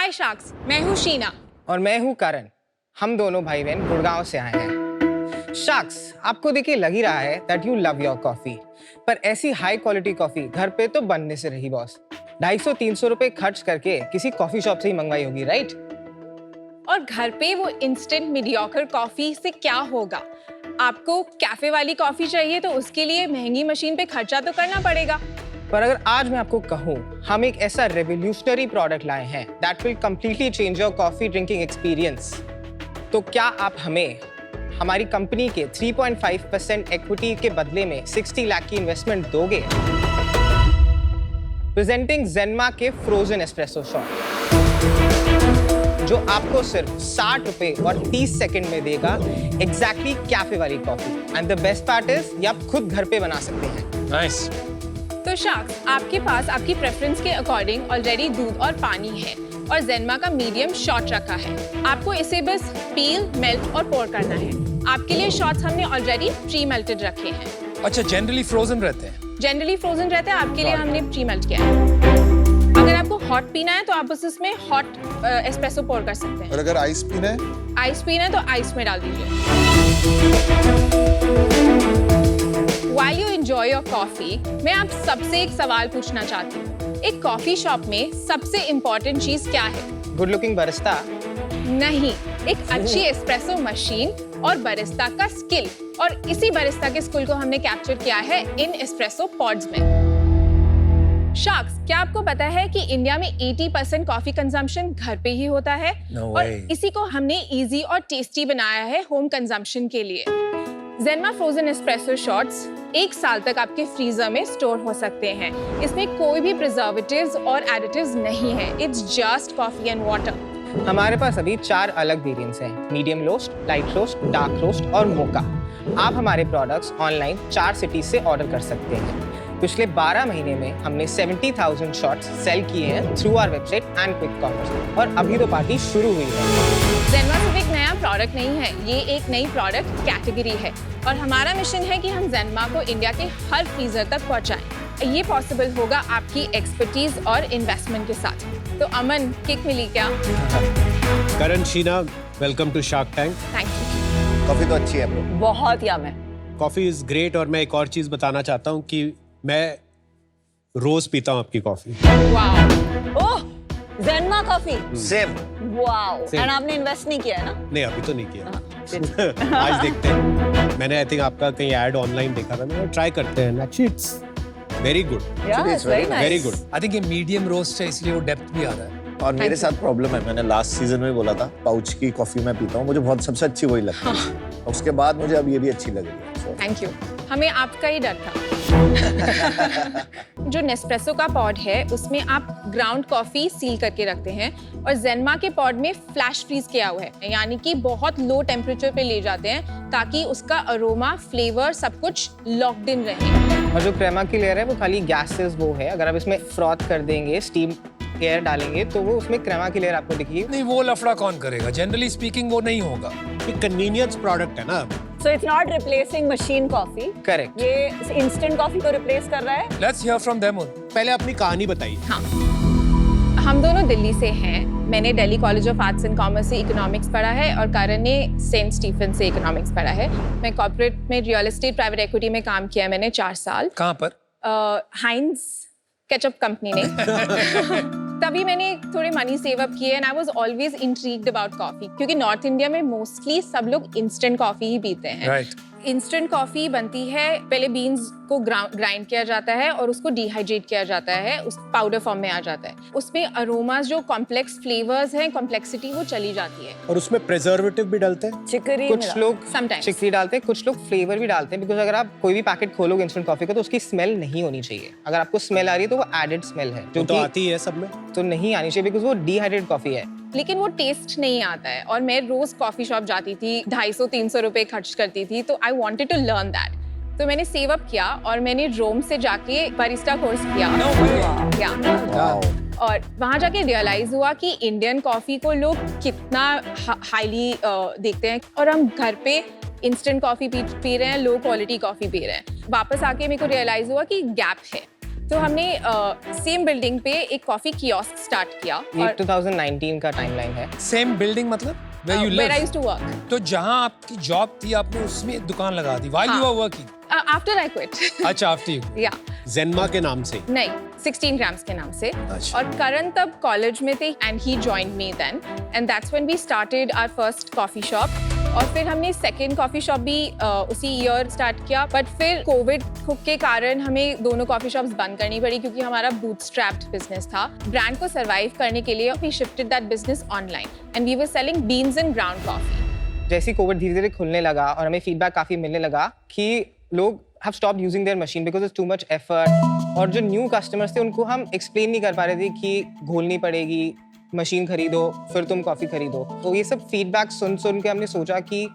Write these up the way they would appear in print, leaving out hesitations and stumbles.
हाय sacks, मैं हूँ शीना। और मैं हूँ करण। हम दोनों भाई बहन गुड़गांव से आए हैं। शाक्स, आपको देखिए लग ही रहा है that you love your coffee, पर ऐसी हाई क्वालिटी कॉफी घर पे तो बनने से रही बॉस। 250-300 रुपए खर्च करके किसी कॉफी शॉप से ही मंगवाई होगी, राइट? और घर पे वो इंस्टेंट मीडियोकर कॉफी से क्या होगा? आपको कैफे वाली कॉफी चाहिए तो उसके लिए महंगी मशीन पे खर्चा तो करना पड़ेगा। पर अगर आज मैं आपको कहूँ हम एक ऐसा रेवोल्यूशनरी प्रोडक्ट लाए हैं that will completely change your coffee drinking experience, तो क्या आप हमें हमारी कंपनी के 3.5% इक्विटी के बदले में 60 लाख की इन्वेस्टमेंट दोगे? प्रेजेंटिंग ज़ेनमा के फ्रोजन एस्प्रेसो शॉट, जो आपको सिर्फ 60 रुपए और 30 सेकंड में देगा एग्जैक्टली कैफे वाली coffee. And the best part is ये आप खुद घर पे बना सकते हैं। नाइस। तो शाक्स, आपके पास आपकी प्रेफरेंस के अकॉर्डिंग ऑलरेडी दूध और पानी है और ज़ेनमा का मीडियम शॉट रखा है। आपको इसे बस पील, मेल्ट और पोर करना है। आपके लिए शॉट्स हमने ऑलरेडी प्री मेल्टेड रखे हैं। अच्छा, जनरली फ्रोजन रहते हैं? जनरली फ्रोजन रहते हैं, आपके लिए हमने प्री मेल्ट किया है। अगर आपको हॉट पीना है तो आप बस इसमें हॉट एस्प्रेसो पोर कर सकते हैं। और अगर आइस पीना है? आइस पीना है तो आइस में डाल दीजिए। While you enjoy your coffee, मैं आप सबसे एक सवाल पूछना चाहती हूँ। एक कॉफी शॉप में सबसे इम्पोर्टेंट चीज क्या है? Good looking Barista? नहीं, एक अच्छी एस्प्रेसो मशीन और बरिस्ता का स्किल। और इसी बरिस्ता के स्किल को हमने कैप्चर किया है इन एस्प्रेसो पॉड्स में। शाक्स, क्या आपको पता है कि इंडिया में 80% कॉफी कंजम्पशन घर पे ही होता है? No और way. इसी को हमने इजी और टेस्टी बनाया है होम कंजम्पशन के लिए। ज़ेनमा फ्रोजन एस्प्रेसो शॉट्स 1 साल तक आपके फ्रीजर में स्टोर हो सकते हैं। इसमें कोई भी प्रिजर्वेटिव्स और एडिटिव्स नहीं है। It's just coffee and water. हमारे पास अभी 4 अलग वेरिएंट्स हैं, medium roast, light roast, dark roast और मोका। आप हमारे प्रोडक्ट्स ऑनलाइन 4 सिटीज से ऑर्डर कर सकते हैं। पिछले 12 महीने में हमने 70,000 शॉट्स सेल किए हैं through our website and quick commerce, और अभी तो पार्टी शुरू हुई है। ज़ेनमा सिर्फ एक नया प्रोडक्ट नहीं है, ये एक नई प्रोडक्ट कैटेगरी है और हमारा मिशन है कि हम ज़ेनमा को इंडिया के हर फ्रीजर तक पहुंचाएं। ये पॉसिबल होगा आपकी एक्सपर्टीज और इन्वेस्टमेंट के साथ। तो अमन, किक मिली क्या? Karan, Sheena, welcome to Shark Tank. Thank you. Coffee तो अच्छी है ब्रो। बहुत यम है। Coffee is great. और मैं एक और चीज बताना चाहता हूँ कि मैं रोज पीता हूँ आपकी coffee. Wow. Oh, Zenma coffee. Same. Wow. Same. And आपने इन्वेस्ट नहीं किया है ना? नहीं, अभी तो नहीं किया। आज देखते हैं। मैंने आई थिंक आपका कहीं ऐड ऑनलाइन देखा था, मैं ट्राई करते हैं। Actually it's very good, Yeah, it's very nice. Very good. I think ये मीडियम रोस्ट है, इसलिए वो डेप्थ भी आ रहा है। और मेरे साथ प्रॉब्लम है, मैंने लास्ट सीजन में बोला था पाउच की कॉफी मैं पीता हूँ, मुझे बहुत सबसे अच्छी वही लगती है। उसके बाद मुझे अब ये भी अच्छी लग रही है। Thank you. हमें आपका ही डर था। जो नेस्प्रेसो का पॉड है उसमें आप ग्राउंड कॉफी सील करके रखते हैं और ज़ेनमा के पॉड में फ्लैश फ्रीज किया हुआ है, यानी कि बहुत लो टेम्परेचर पे ले जाते हैं ताकि उसका अरोमा, फ्लेवर सब कुछ लॉक्ड इन रहे। और जो क्रेमा की लेयर है वो खाली गैसेस वो है। अगर आप इसमें फ्रॉथ कर देंगे, स्टीम एयर डालेंगे तो वो उसमें क्रेमा की लेयर आपको दिखेगी। नहीं, वो लफड़ा कौन करेगा? जनरली स्पीकिंग वो नहीं होगा। ये कन्वीनियंस प्रोडक्ट है ना। So it's not replacing machine coffee. Correct. ये इंस्टेंट कॉफी को रिप्लेस कर रहा है। Let's hear from them. पहले अपनी कहानी बताइए। हाँ, हम दोनों दिल्ली से हैं। मैंने Delhi college of arts and commerce से इकोनॉमिक्स पढ़ा है और करण ने सेंट स्टीफन से इकोनॉमिक्स पढ़ा है। मैं कॉर्पोरेट में रियल एस्टेट प्राइवेट इक्विटी में काम किया है मैंने 4 साल। कहाँ पर? हाइंस केचअप कंपनी ने। तभी मैंने थोड़े मनी सेव अप किए and I was always intrigued about coffee, क्योंकि नॉर्थ इंडिया में मोस्टली सब लोग इंस्टेंट कॉफी ही पीते हैं। राइट। इंस्टेंट कॉफी बनती है, पहले बीन्स को ग्राइंड किया जाता है और उसको डिहाइड्रेट किया जाता है, उस पाउडर फॉर्म में आ जाता है। उसमें अरोमास, जो कॉम्प्लेक्स फ्लेवर्स हैं, कॉम्प्लेक्सिटी वो चली जाती है। और उसमें प्रिजर्वेटिव भी डालते हैं? चिकरी कुछ लोग Sometimes. चिकरी डालते हैं, कुछ लोग फ्लेवर भी डालते हैं, बिकॉज अगर आप कोई भी पैकेट खोलोगे इंस्टेंट कॉफी का तो उसकी स्मेल नहीं होनी चाहिए। अगर आपको स्मेल आ रही है तो वो एडेड स्मेल है, जो तो कि आती है सब में। तो नहीं आनी चाहिए बिकॉज वो डिहाइड्रेटेड कॉफी है। लेकिन वो टेस्ट नहीं आता है। और मैं रोज कॉफी शॉप जाती थी, 250-300 रुपए खर्च करती थी, तो I wanted to learn that. तो मैंने सेव अप किया और मैंने रोम से जाके बारिस्टा कोर्स किया। और वहाँ जाके रियलाइज हुआ कि इंडियन कॉफी को लोग कितना हाईली देखते हैं और हम घर पे इंस्टेंट कॉफी पी रहे हैं, लो क्वालिटी कॉफी पी रहे हैं। वापस आके मेरे को रियलाइज हुआ कि गैप है। तो हमने सेम बिल्डिंग पे एक कॉफी कियोस्क स्टार्ट किया ये और 2019 का टाइमलाइन है। सेम बिल्डिंग मतलब where you where I live? used to work. तो जहाँ आपकी जॉब थी आपने उसमें एक दुकान लगा दी while you हाँ। were working. After I quit. अच्छा after you. Yeah. जेनमा के नाम से। नहीं, 16 grams के नाम से। अच्छा। और करण तब कॉलेज में थे and he joined me then and that's when we started our first coffee shop. और फिर हमने सेकेंड कॉफी शॉप भी उसी ईयर स्टार्ट किया, बट फिर कोविड के कारण हमें दोनों कॉफी शॉप्स बंद करनी पड़ी क्योंकि हमारा बूटस्ट्रैप्ड बिजनेस था। ब्रांड को सर्वाइव करने के लिए we shifted that business online and we were selling beans and ground coffee. जैसे कोविड धीरे धीरे खुलने लगा और हमें फीडबैक काफ़ी मिलने लगा कि लोग have stopped using their machine because it's too much effort, और जो न्यू कस्टमर्स थे उनको हम एक्सप्लेन नहीं कर पा रहे थे कि घोलनी पड़ेगी, मशीन खरीदो फिर तुम कॉफ़ी खरीदो। तो ये सब फीडबैक सुन के हमने सोचा कि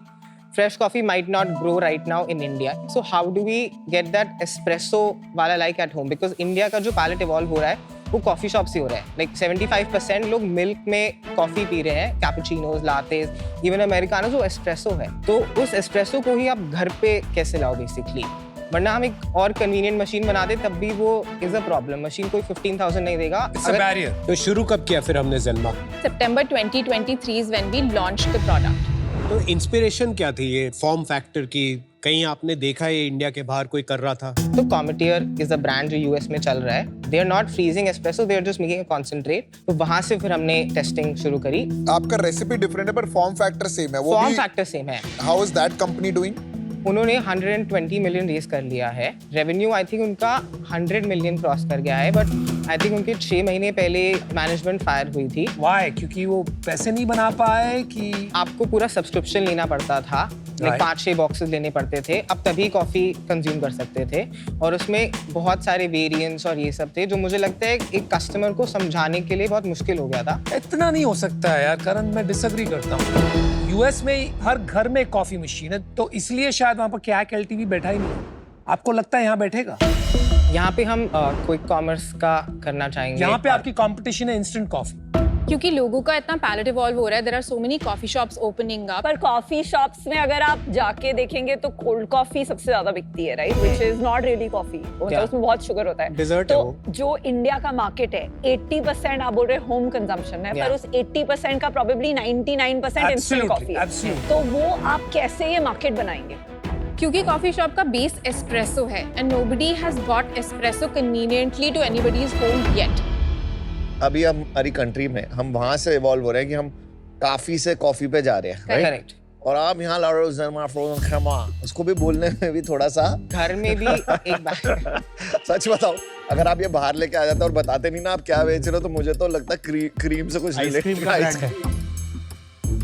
fresh coffee might not grow right now in India, so how do we get that espresso वाला like at home, because India का जो पैलेट इवॉल्व हो रहा है वो कॉफ़ी शॉप से हो रहा है। लाइक 75% लोग मिल्क में कॉफ़ी पी रहे हैं, कैपुचिनोज, लाटेज, इवन अमेरिकानो जो एस्प्रेसो है। तो उस एस्प्रेसो को ही आप घर पे कैसे लाओ बेसिकली, वरना हम एक और कन्वीनियंट मशीन बना दे तब भी वो इज अ प्रॉब्लम। मशीन कोई 15,000 नहीं देगा। It's a barrier. तो शुरू कब किया फिर हमने जेनमा? September 2023 is when we launched the product. तो इंस्पिरेशन क्या थी ये फॉर्म फैक्टर की? कहीं आपने देखा ये इंडिया के बाहर कोई कर रहा था? तो कॉमेटियर इज अ ब्रांड जो यूएस में चल रहा है। They are not freezing espresso, they are just making a concentrate. तो वहां से फिर हमने टेस्टिंग शुरू करी। आपका रेसिपी डिफरेंट है पर फॉर्म फैक्टर सेम है। वो फॉर्म भी फैक्टर सेम है। How is that company doing? उन्होंने 120 मिलियन रेस कर लिया है। रेवेन्यू आई थिंक उनका 100 मिलियन क्रॉस कर गया है, बट आई थिंक उनके 6 महीने पहले मैनेजमेंट फायर हुई थी। Why? क्योंकि वो पैसे नहीं बना पाए कि आपको पूरा सब्सक्रिप्शन लेना पड़ता था, Right. 5-6 बॉक्सेस लेने पड़ते थे, अब तभी कॉफ़ी कंज्यूम कर सकते थे। और उसमें बहुत सारे वेरिएंट्स और ये सब थे जो मुझे लगता है एक कस्टमर को समझाने के लिए बहुत मुश्किल हो गया था। इतना नहीं हो सकता है यार करण, मैं डिसएग्री करता हूँ। यूएस में हर घर में कॉफी मशीन है, तो इसलिए शायद वहाँ पर कैक एलटीवी बैठा ही नहीं। आपको लगता है यहाँ बैठेगा? यहाँ पे हम क्विक कॉमर्स का करना चाहेंगे। यहाँ पे आपकी कंपटीशन है इंस्टेंट कॉफी, क्योंकि लोगों का इतना पैलेट इवॉल्व हो रहा है, there are so many coffee shops opening up. पर कॉफी शॉप्स में अगर आप जाके देखेंगे तो कोल्ड कॉफी सबसे ज्यादा बिकती है, right, which is not really coffee. उसमें बहुत शुगर होता है। Dessert है तो वो। जो इंडिया का मार्केट है 80% आप बोल रहे होम कंजम्पशन है, पर उस 80% का प्रोबेबली 99% इंस्टेंट कॉफी है। Absolutely. तो वो आप कैसे ये मार्केट बनाएंगे? क्योंकि कॉफी शॉप का बेस एस्प्रेसो है and nobody has got espresso conveniently to anybody's home yet. अभी हम हमारी कंट्री में हम वहां से इवॉल्व हो रहे हैं कि हम काफी से कॉफी पे जा रहे हैं, right? करेक्ट। और आप यहाँ ला रहे हो जेनमा, फ्रोजन खमा, उसको भी बोलने में भी थोड़ा सा घर में भी एक बार सच बताओ, अगर आप ये बाहर लेके आ जाते और बताते नहीं ना आप क्या बेच रहे हो, तो मुझे तो लगता है क्रीम से कुछ आइसक्रीम का ब्रांड है।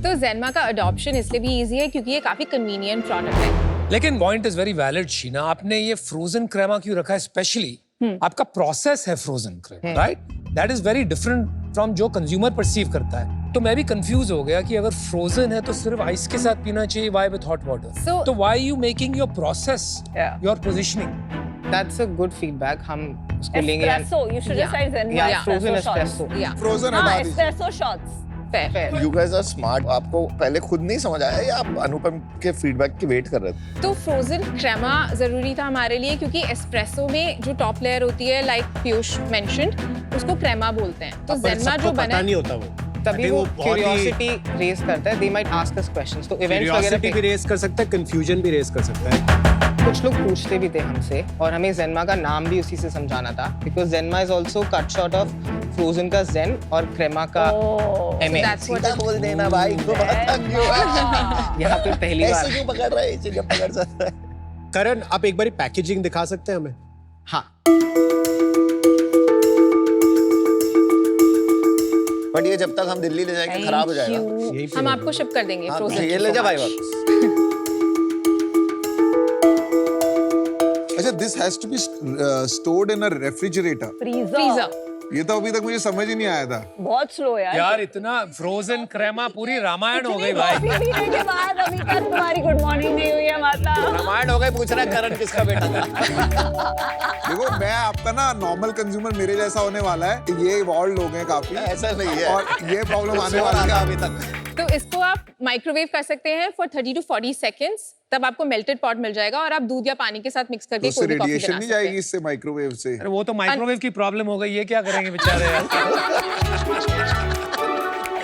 तो जेनमा का अडॉप्शन इसलिए भी इजी है क्योंकि ये काफी कन्वीनियंट प्रोडक्ट है। लेकिन point is very valid Sheena, आपने ये फ्रोजन क्रेमा क्यों रखा है? स्पेशली आपका प्रोसेस है frozen Kramer, right? That is very different from जो कंज्यूमर परसीव करता है। तो मैं भी कंफ्यूज हो गया कि अगर फ्रोजन है तो सिर्फ आइस के साथ पीना चाहिए, why with hot water? So- तो why you making your process, Yeah. Your positioning? That's a good feedback. हम उसको लेंगे। Espresso, you should just say Zenma Yeah, frozen espresso. या फ्रोजन हाँ, हटा दीजिए। espresso shots। Fair. You guys are smart. आपको पहले खुद नहीं समझ आया या आप अनुपम के फीडबैक की वेट कर रहे थे? तो फ्रोजन क्रेमा जरूरी था हमारे लिए क्योंकि एस्प्रेसो में जो टॉप लेयर होती है, लाइक पीयूष मेंशन्ड, उसको क्रेमा बोलते हैं। तो पर जेनमा सबको जो पता बना नहीं होता वो। तभी I think वो बहुत ही क्यूरियोसिटी रेज करता है। They might ask us questions. तो इवेंट्स वगैरह क्यूरियोसिटी पे भी रेज कर सकता है, कंफ्यूजन भी रेज कर सकता है। कुछ लोग पूछते भी थे हमसे, और हमें जेनमा का नाम भी उसी से समझाना था, because Zenma is also cut short of frozen का जेन और क्रेमा का एमए। That's what सीधा बोल देना भाई, इनको पता क्यों है? यहाँ पे पहली ऐसे बार। क्यों पकड़ रहे हैं? ऐसे क्यों पकड़ सकता है? करण, आप एक बारी पैकेजिंग दिखा सकते हैं हमें? हाँ, बट ये जब तक हम दिल्ली ले जाएंगे खराब हो जाएगा। यही पे हम होगा। आपको शिप कर देंगे हाँ, फ्रोजन। ये ले जा भाई वापस। अच्छा, this has to be stored in a refrigerator. Freezer. ये तो अभी तक मुझे समझ ही नहीं आया था। बहुत स्लो है यार इतना फ्रोजन क्रेमा पूरी रामायण हो गई कॉफी भाई। पीने के बाद अभी तक तुम्हारी गुड मॉर्निंग नहीं हुई है माता। रामायण हो गए, पूछ रहा है करण किसका बेटा था? देखो, मैं आपका ना नॉर्मल कंज्यूमर मेरे जैसा होने वाला है। ये इवॉल्व लोग हैं काफी, ऐसा नहीं है और ये प्रॉब्लम आने वाली है अभी तक। तो इसको आप माइक्रोवेव कर सकते हैं फॉर 30 to 40 सेकेंड्स, तब आपको मेल्टेड पॉट मिल जाएगा और आप दूध या पानी के साथ मिक्स तो करके उससे कोई भी कॉफी रेडिएशन बना नहीं सकते जाएगी हैं। इससे माइक्रोवेव से? अरे वो तो माइक्रोवेव की प्रॉब्लम हो गई, ये क्या करेंगे बेचारे यार।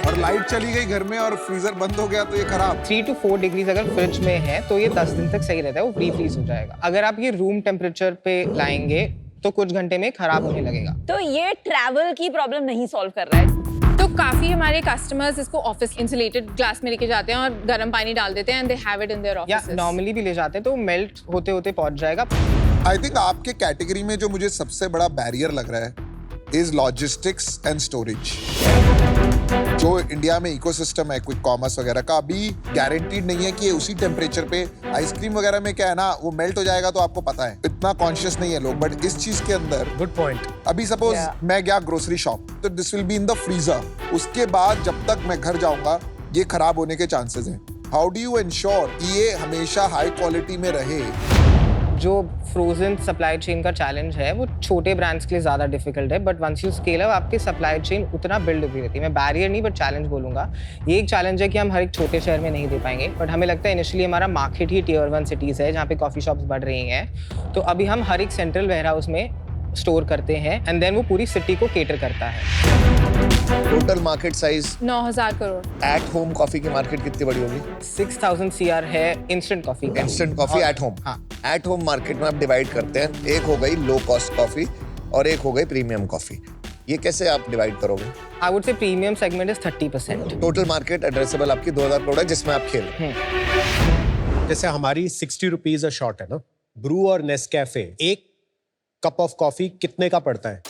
और लाइट चली गई घर में और फ्रीजर बंद हो गया तो ये खराब। 3 to 4 डिग्रीज अगर फ्रिज में है तो ये 10 दिन तक सही रहता है, वो प्री फ्रीज हो जाएगा। अगर आप ये रूम टेम्परेचर पे लाएंगे तो कुछ घंटे में खराब होने लगेगा। तो ये ट्रैवल की प्रॉब्लम नहीं सॉल्व कर रहा है। तो काफी हमारे कस्टमर्स इसको ऑफिस इंसुलेटेड ग्लास में लेके जाते हैं और गर्म पानी डाल देते हैं and they have it in their या ऑफिसेस। नॉर्मली भी ले जाते हैं तो मेल्ट होते होते पहुंच जाएगा। आई थिंक आपके कैटेगरी में जो मुझे सबसे बड़ा बैरियर लग रहा है इज लॉजिस्टिक्स एंड स्टोरेज। जो इंडिया में इकोसिस्टम है क्विक कॉमर्स वगैरह का, अभी गारंटीड नहीं है कि उसी टेम्परेचर पे आइसक्रीम वगैरह में क्या है ना, वो मेल्ट हो जाएगा तो आपको पता है, इतना कॉन्शियस नहीं है लोग। बट इस चीज के अंदर गुड पॉइंट। अभी सपोज मैं गया ग्रोसरी शॉप तो this will be in the freezer, उसके बाद जब तक मैं घर जाऊंगा ये खराब होने के चांसेस हैं। हाउ डू यू इंश्योर कि ये हमेशा हाई क्वालिटी में रहे? जो फ्रोजन सप्लाई चेन का चैलेंज है वो छोटे ब्रांड्स के लिए ज़्यादा डिफिकल्ट है, but once you scale up आपकी सप्लाई चेन उतना बिल्ड होती रहती है। मैं बैरियर नहीं बट चैलेंज बोलूँगा। ये एक चैलेंज है कि हम हर एक छोटे शहर में नहीं दे पाएंगे, बट हमें लगता है इनिशियली हमारा मार्केट ही टियर 1 सिटीज़ है जहाँ पे कॉफ़ी शॉप्स बढ़ रही हैं। तो अभी हम हर एक सेंट्रल वेयर हाउस में स्टोर करते हैं एंड देन वो पूरी सिटी को केटर करता है। Total market size 9,000 crore. At home coffee की मार्केट कितनी बड़ी होगी? 6000 CR है इंस्टेंट कॉफ़ी का। Instant coffee at home. हाँ। एट होम मार्केट में आप डिवाइड करते हैं, एक हो गई लो कॉस्ट कॉफी और एक हो गई प्रीमियम कॉफी। ये कैसे आप डिवाइड करोगे? I would say premium segment is 30%। Total market addressable आपकी 2000 प्रोडक्ट जिसमें आप खेल रहे हैं। जैसे हमारी 60 रुपीज अ शॉट है ना, ब्रू और नेस्कैफे, एक कप ऑफ कॉफी कितने का पड़ता है?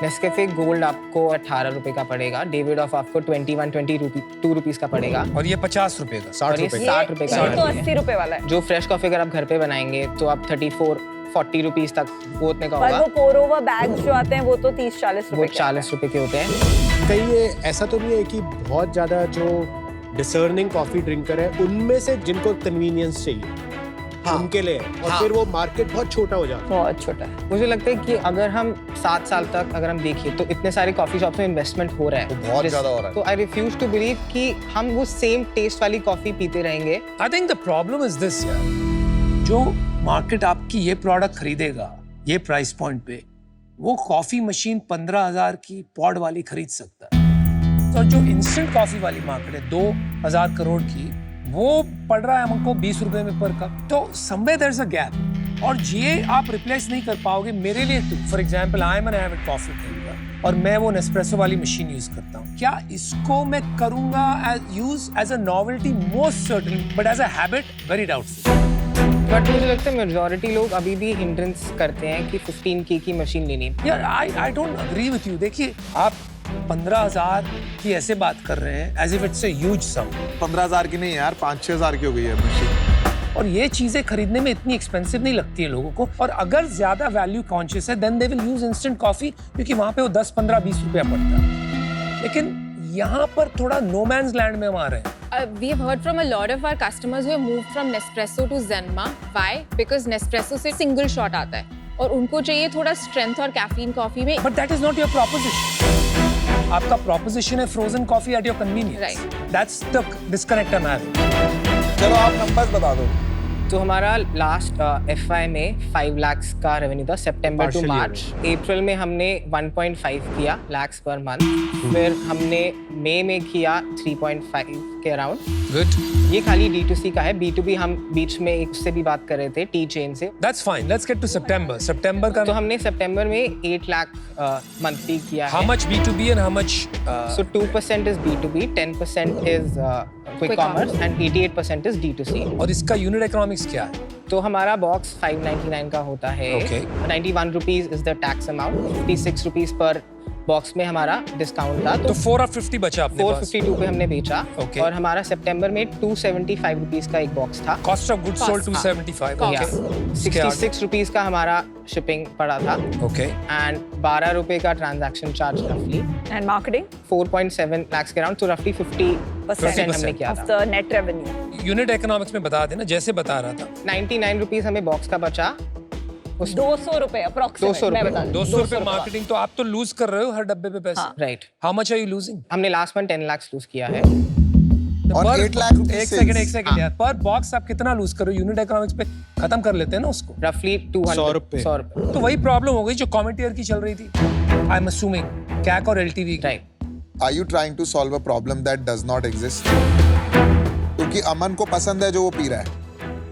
नेस्कैफे गोल्ड आपको 18 रुपए का पड़ेगा, डेविड ऑफ आपको 2 रुपीज का पड़ेगा, और ये 50 रुपए का। 60 और ये रुपए का। 60 रुपए का ये तो है। 80 रुपए वाला है। जो फ्रेश कॉफी अगर आप घर पे बनाएंगे तो आप 34-40 रुपीज तक वो उतने का पर होगा। वो पोर ओवर बैग्स जो आते हैं वो तो 30-40 वो रुपए के 40 रुपए के होते हैं। कहीं ये ऐसा तो नहीं है कि बहुत ज्यादा जो डिसर्निंग कॉफी ड्रिंकर है उनमें से जिनको कन्वीनियंस चाहिए उनके लिए है, और फिर वो मार्केट बहुत छोटा हो जाता है। बहुत छोटा है। मुझे लगता है कि अगर हम 7 साल तक अगर हम देखें तो इतने सारे कॉफी शॉप्स में इन्वेस्टमेंट हो रहा है, तो बहुत ज्यादा हो रहा है। तो आई रिफ्यूज टू बिलीव कि हम वो सेम टेस्ट वाली कॉफी पीते रहेंगे। I think the problem is this यार, जो मार्केट आपकी ये प्रोडक्ट खरीदेगा ये प्राइस पॉइंट पे, वो कॉफी मशीन 15,000 की पॉड वाली खरीद सकता है। तो जो इंस्टेंट कॉफी वाली मार्केट है 2,000 करोड़ की, वो पड़ रहा है हमको 20 रुपए में पर कप। तो somewhere there is a gap, और ये आप रिप्लेस नहीं कर पाओगे। मेरे लिए तो for example I am an avid coffee drinker और मैं वो नेस्प्रेसो वाली मशीन यूज करता हूँ। क्या इसको मैं करूंगा use as a novelty? Most certainly, but as a habit very doubtful. But मुझे लगता है मेजॉरिटी लोग अभी भी हिंड्रेंस करते हैं कि 15K की मशीन लेनी है। यार I don't agree with you. देखिए आप 15,000 की ऐसे बात कर रहे हैं as if it's a huge sum. 15,000 की नहीं यार, 5-6 हजार की हो गई है मशीन। और ये चीजें खरीदने में इतनी एक्सपेंसिव नहीं लगती है लोगों को, और अगर ज्यादा वैल्यू कॉन्शियस है then they will use instant coffee, क्योंकि वहां पे वो 10, 15, 20 रुपया पड़ता है। लेकिन यहाँ पर थोड़ा नो मैन्स लैंड में हम आ रहे हैं। We have heard from a lot of our customers who have moved from Nespresso to Zenma. Why? Because Nespresso से single shot आता है और उनको चाहिए थोड़ा strength और caffeine कॉफी में। But that is not your proposition. आपका प्रोपोजिशन है frozen coffee at your convenience. Right. That's the disconnect I am having. चलो आप नंबर्स बता दो। तो हमारा लास्ट FY में 5 lakhs का रेवेन्यू था सितंबर टू Partially मार्च। अप्रैल में हमने 1.5 किया lakhs पर मंथ, फिर हमने मई में किया 3.5 के अराउंड। गुड, ये खाली D2C का है। B2B हम बीच में एक से भी बात कर रहे थे टी चेन से। That's fine. Let's get to सितंबर। सितंबर का तो हमने सितंबर में 8 लाख मंथली किया हाउ है। Much B2B and how much So 2% is B2B, 10% is quick commerce and 88% is D2C. और इसका यूनिट इकोनॉमिक्स क्या है? तो हमारा बॉक्स 599 का होता है। Okay. 91 rupees is the tax amount. 56 rupees per box में हमारा डिस्काउंट था, तो 450 बचा अपने पास। 452 पे हमने बेचा। Okay. और हमारा सितंबर में 275 रुपीज का एक बॉक्स था। Cost of goods sold 275। या ओके 66 रुपीज का हमारा शिपिंग पड़ा था ओके। एंड 12 रुपए का ट्रांजैक्शन चार्ज रफली। एंड मार्केटिंग 4.7 lakhs के अराउंड, तो रफली 50% हमने किया ऑफ था। The net revenue. Unit economics में बता देना जैसे बता रहा था। 99 रुपीज हमें बॉक्स का बचा। 200 रुपए अप्रोक्सीमेट 200 मैं रुपए। बता दूं। 200 रुपए मार्केटिंग, तो आप तो लूज कर रहे हो हर डब्बे पे पैसे। हाँ। Right. How much are you losing? हमने लास्ट मंथ 10 lakhs लूज किया है। On पर 8 लाख रुपए एक sales. सेकंड यार, पर बॉक्स आप कितना लूज करो, यूनिट इकोनॉमिक्स पे खत्म कर लेते हैं ना उसको। रफली 200 100 रुपए। 100 रुपए तो वही प्रॉब्लम हो गई जो कॉमेंटियर की चल रही थी, आई एम असूमिंग कैक और LTV. Right. Are you trying to solve a problem that does not exist? क्योंकि अमन को पसंद है जो वो पी रहा है,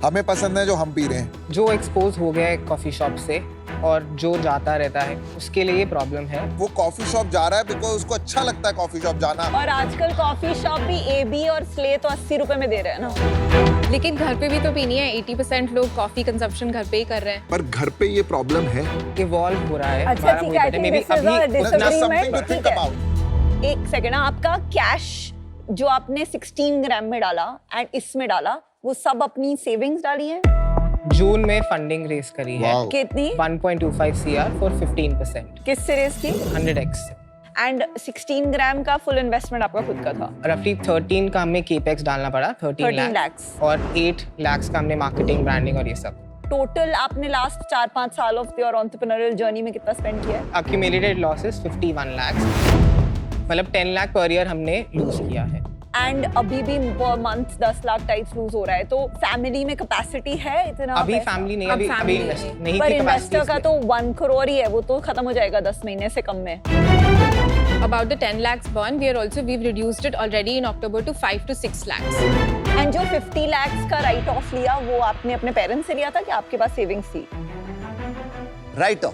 हमें पसंद है जो हम पी रहे हैं। जो एक्सपोज हो गया है कॉफी शॉप से और जो जाता रहता है उसके लिए ये प्रॉब्लम है। वो कॉफी शॉप जा रहा है बिकॉज उसको अच्छा लगता है कॉफी शॉप जाना। और आजकल कॉफी शॉप भी AB और स्ले तो 80 रुपए में दे रहे हैं ना। लेकिन घर पे भी तो पीनी है। 80% लोग कॉफी कंजप्शन घर पे ही कर रहे हैं। पर घर पे ये प्रॉब्लम है। इवॉल्व हो रहा है। अच्छा, बारह ठीक महीने है, पहले, I think maybe this is a अभी disagreement, something to ठीक think है। about. एक सेकंड, आपका कैश जो आपने 16 ग्राम में डाला एंड इसमें डाला, वो सब अपनी सेविंग्स डाली है? जून में फंडिंग रेस करी है। Wow. कितनी? 1.25 CR फॉर 15%। किससे रेस की? 100x। एंड 16 ग्राम का फुल इन्वेस्टमेंट आपका खुद का था? रफली 13 का हमें केपेक्स डालना पड़ा, 13 lakhs और 8 lakhs का हमने मार्केटिंग ब्रांडिंग और ये सब। टोटल आपने लास्ट 4-5 साल ऑफ योर एंटरप्रेन्योरियल जर्नी में कितना स्पेंड किया है? Accumulated losses 51 lakhs, मतलब 10 लाख पर ईयर हमने लूज किया है। एंड अभी भी per month 10 lakh types loose हो रहा है, तो फैमिली में कैपेसिटी है इतना? अभी पैसा? फैमिली नहीं, अब अभी family इन्वेस्ट नहीं पर थी इन्वेस्टर capacity का तो 1 करोड़ ही है, वो तो खत्म हो जाएगा 10 महीने से कम में। About the 10 lakhs burn, we've reduced it already in October to 5 to 6 lakhs. And जो 50 lakhs का राइट ऑफ लिया, वो आपने अपने पेरेंट्स से लिया था कि आपके पास सेविंग्स थी? राइट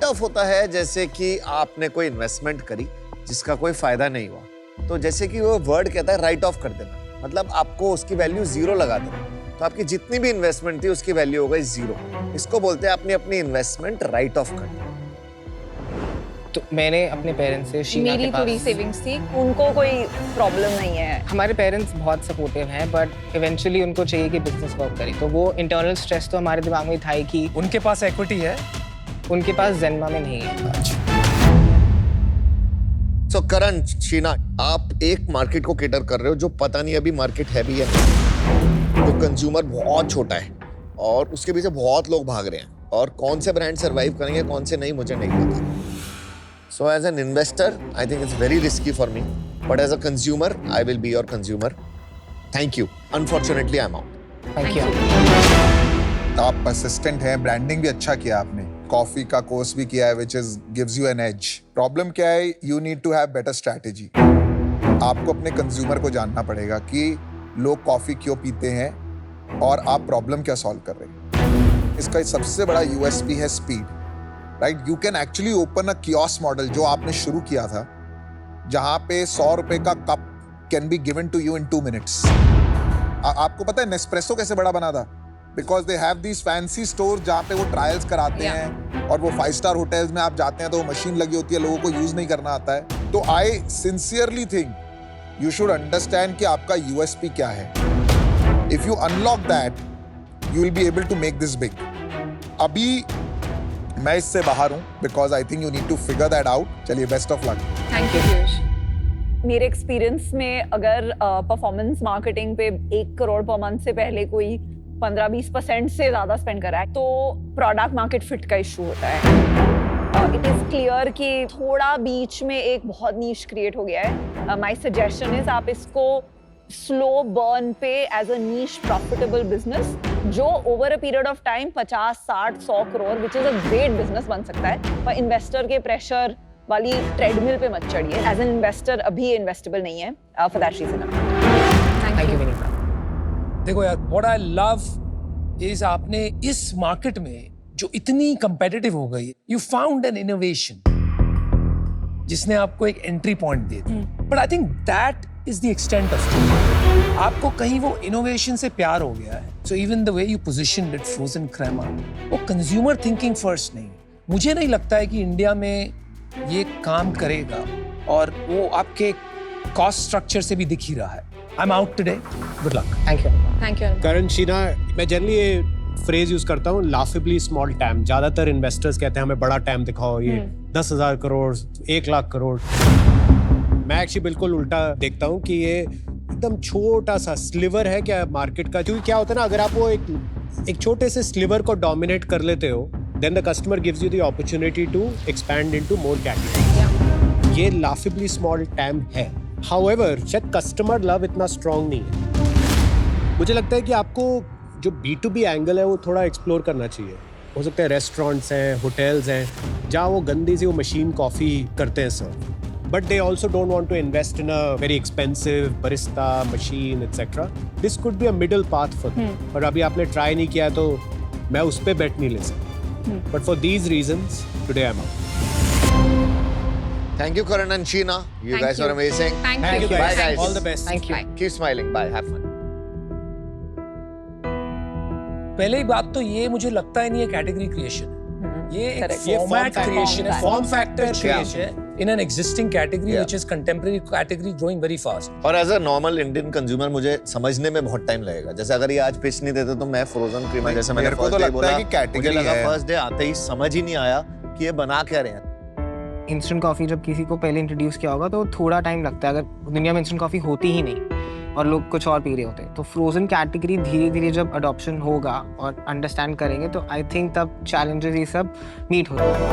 ऑफ होता है जैसे कि आपने कोई इन्वेस्टमेंट करी जिसका कोई फायदा नहीं हुआ, तो जैसे कि वो वर्ड कहता है राइट ऑफ कर देना, मतलब आपको उसकी वैल्यू 0 लगा देना। तो आपकी जितनी भी इन्वेस्टमेंट थी उसकी वैल्यू हो गई 0। इसको बोलते हैं आपने अपनी इन्वेस्टमेंट राइट ऑफ कर दी। तो मैंने अपने पेरेंट्स से शीना मेरी के थोड़ी पास, सेविंग्स थी। उनको कोई प्रॉब्लम नहीं है? हमारे पेरेंट्स बहुत सपोर्टिव हैं, बट इवेंचुअली उनको चाहिए कि बिजनेस वर्क करे, तो वो इंटरनल स्ट्रेस तो हमारे दिमाग में था ही कि उनके पास इक्विटी है? उनके पास जन्मा में नहीं है। सो करण, शीना, आप एक मार्केट को केटर कर रहे हो जो पता नहीं अभी मार्केट है भी है, तो कंज्यूमर बहुत छोटा है और उसके पीछे बहुत लोग भाग रहे हैं, और कौन से ब्रांड सर्वाइव करेंगे कौन से नहीं मुझे नहीं पता। So as an investor I think it's very risky for me, but as a consumer I will be your consumer. Thank you. Unfortunately I am out. Thank you. आप परसिस्टेंट हैं, branding भी अच्छा किया आपने, कॉफी का course भी किया है which is gives you an edge. Problem क्या है? You need to have better strategy. आपको अपने कंज्यूमर को जानना पड़ेगा कि लोग कॉफी क्यों पीते हैं और आप प्रॉब्लम क्या सॉल्व कर रहे हैं। इसका सबसे बड़ा USP है speed, right? You can actually open a kiosk model जो आपने शुरू किया था, जहां पे 100 रुपए का cup can be given to you in 2 minutes. आपको पता है नेस्प्रेसो कैसे बड़ा बना था? Because they have these fancy store जहाँ पे वो ट्रायल्स कराते हैं, और वो 5 स्टार होटल्स में आप जाते हैं तो वो मशीन लगी होती है, लोगों को यूज नहीं करना आता है। तो I sincerely think you should understand कि आपका USP क्या है। If you unlock that you will be able to make this big. अभी मैं इससे बाहर हूँ because I think you need to figure that out. चलिए, best of luck. Thank you Piyush. मेरे एक्सपीरियंस में अगर परफॉर्मेंस मार्केटिंग पे 1 करोड़ पर मंथ से पहले कोई 15-20% से ज्यादा स्पेंड करा है, तो प्रोडक्ट मार्केट फिट का इशू होता है। इट इज क्लियर कि थोड़ा बीच में एक बहुत नीश क्रिएट हो गया है। माय सजेशन इज आप इसको स्लो बर्न पे as a niche profitable business जो over a period of time 50, 60, 100 crore which is a great business बन सकता है, पर इन्वेस्टर के प्रेशर वाली ट्रेडमिल पे मत चढ़िए। एज एन इन्वेस्टर अभी इन्वेस्टेबल नहीं है, for that reason. Thank you Vinita. देखो यार, व्हाट आई लव इज आपने इस मार्केट में जो इतनी कंपेटिटिव हो गई, यू फाउंड एन इनोवेशन जिसने आपको एक एंट्री पॉइंट दे दिया। But I think that is the extent of it. आपको कहीं वो इनोवेशन से प्यार हो गया है। So even the way you positioned it, frozen Kramer, वो कंज्यूमर थिंकिंग फर्स्ट नहीं। मुझे नहीं लगता है कि इंडिया में ये काम करेगा, और वो आपके कॉस्ट स्ट्रक्चर से भी दिख ही रहा है। I am out today, good luck. Thank you. Thank you. Karan, Sheena, मैं जनरली ये फ्रेज यूज करता हूँ, लाफिबली स्मॉल टैम। ज्यादातर इन्वेस्टर्स कहते हैं हमें बड़ा टैम दिखाओ, ये 10,000 करोड़, 1 लाख करोड़। मैं एक्चुअली बिल्कुल उल्टा देखता हूँ कि ये एकदम छोटा सा स्लिवर है क्या मार्केट का। क्योंकि क्या होता है ना, अगर आप वो एक छोटे से स्लिवर को डोमिनेट कर लेते हो, then the customer gives you the opportunity to expand into more categories. ये laughably small TAM है, हाउएवर शायद कस्टमर लव इतना स्ट्रांग नहीं है। मुझे लगता है कि आपको जो B2B एंगल है वो थोड़ा एक्सप्लोर करना चाहिए। हो सकता है रेस्टोरेंट्स हैं, होटल्स हैं, जहाँ वो गंदी सी वो मशीन कॉफ़ी करते हैं serve, but they also don't want to invest in a very expensive barista machine etcetera. This could be a middle path for them. और अभी आपने ट्राई नहीं किया तो मैं उस पर बेट नहीं ले सकता, but for these reasons today I am out. Thank you, Karan and Sheena. You Thank guys you. are amazing. Thank Thank you. you Bye, guys. guys. All the best. Thank you. Bye. Keep smiling. Bye. Have fun. पहले बात तो ये मुझे लगता है नहीं है category creation है, ये correct. ये फॉर्मेट form क्रिएशन है, factor. Form factor Yeah. Creation है in an existing category Yeah. Which is contemporary category growing very fast. और as a normal Indian consumer मुझे समझने में बहुत टाइम लगेगा। जैसे अगर ये आज पिच नहीं देते तो मैं फ्रोजन क्रीमा जैसे मैंने मेरे को फर्स्ट तो डे लगता बोला, है कि category मुझे लगा है। फर्स्ट डे आते ही समझ ही नहीं आया कि ये बना क्या रहे हैं। इंस्टेंट कॉफ़ी जब किसी को पहले इंट्रोड्यूस किया होगा तो थोड़ा टाइम लगता है, अगर दुनिया में इंस्टेंट कॉफ़ी होती ही नहीं और लोग कुछ और पी रहे होते हैं। तो फ्रोज़न कैटेगरी धीरे धीरे जब अडॉप्शन होगा और अंडरस्टैंड करेंगे तो आई थिंक तब चैलेंजेस ये सब मीट हो जाएंगे।